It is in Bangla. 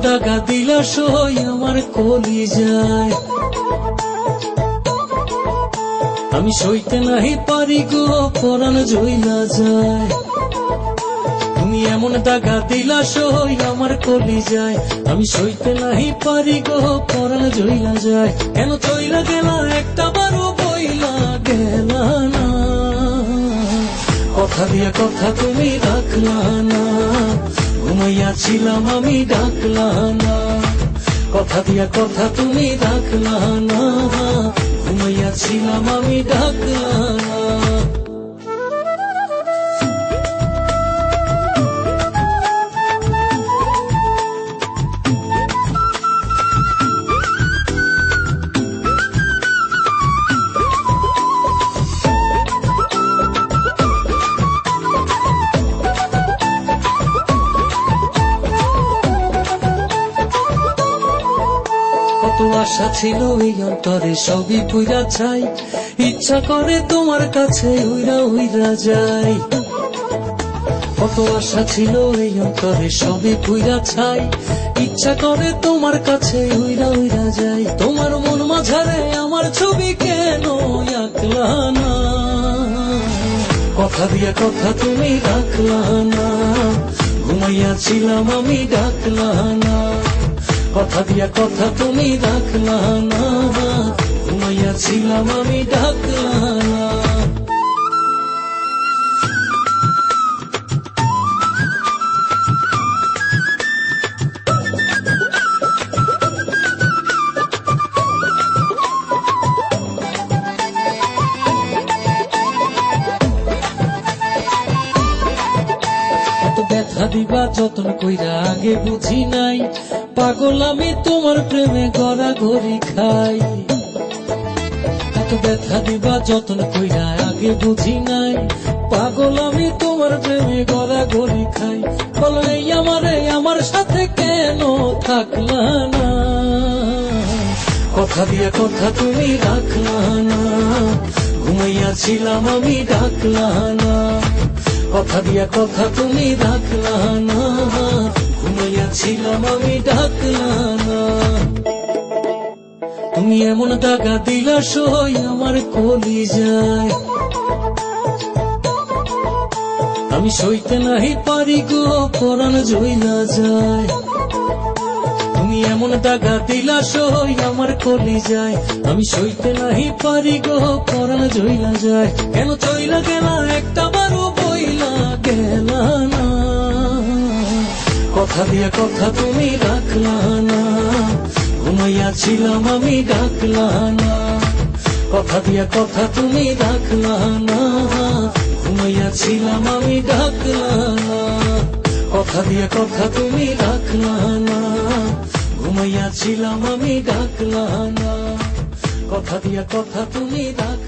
দাগা দিলা সই আমার কলিজায়, আমি সইতে নাহি পারি গো পরাণ জইলা যায়। তুমি এমন দাগা দিলা সই আমার কলিজায়, আমি সইতে নাহি পারি গো পরাণ জইলা যায়। কেন চইলা গেলা একটা বারো বইলা গেলা না, কথা দিয়া কথা তুমি রাখলা না, ঘুমাইয়াছিলাম আমি ডাকলা না। কথা দিয়া কথা তুমি রাখলা না, ঘুমাইয়াছিলাম আমি ডাকলা না। কত আশা ছিল এই অন্তরে সবই পুইরা ছাই, ইচ্ছা করে তোমার কাছে উইরা উইরা যাই। কত আশা ছিল এই অন্তরে সবই পুইরা ছাই, ইচ্ছা করে তোমার কাছে উইরা উইরা যাই। তোমার মন মাঝারে আমার ছবি কেন আঁকলা না, কথা দিয়া কথা তুমি রাখলা না, ঘুমাইয়াছিলাম আমি ডাকলা না। কথা দিয়া কথা তুমি রাখলা না, ঘুমাইয়াছিলাম আমি ডাকলা না। এত ব্যথা দিবা যতন কইরা আগে বুঝি নাই, পাগল আমি তোমার প্রেমে গড়াগড়ি খাই। এত ব্যথা দিবা যতন কইরা আগে বুঝি নাই, পাগল আমি তোমার প্রেমে গড়াগড়ি খাই। বলো এই আমারে আমার সাথে কেন থাকলা না, কথা দিয়া কথা তুমি রাখলা না, ঘুমাইয়াছিলাম আমি ডাকলা না। কথা দিয়া কথা তুমি রাখলা না, ঘুমাইয়াছিলাম আমি ডাকলা না। তুমি এমন দাগা দিলা সই আমার কলিজায়, আমি সইতে নাহি পারি গো পরাণ জইলা যায়। তুমি এমন দাগা দিলা সই আমার কলিজায়, আমি সইতে নাহি পারি গো পরাণ জইলা যায়। কেন চইলা গেলা একটা বারো বইলা গেলা না, কথা দিয়া কথা তুমি রাখলা না, ঘুমাইয়াছিলাম আমি ডাকলা না। কথা দিয়া কথা তুমি রাখলা না, ঘুমাইয়াছিলাম আমি ডাকলা না। কথা দিয়া কথা তুমি রাখলা না, ঘুমাইয়াছিলাম আমি ডাকলা না। কথা দিয়া কথা তুমি রাখ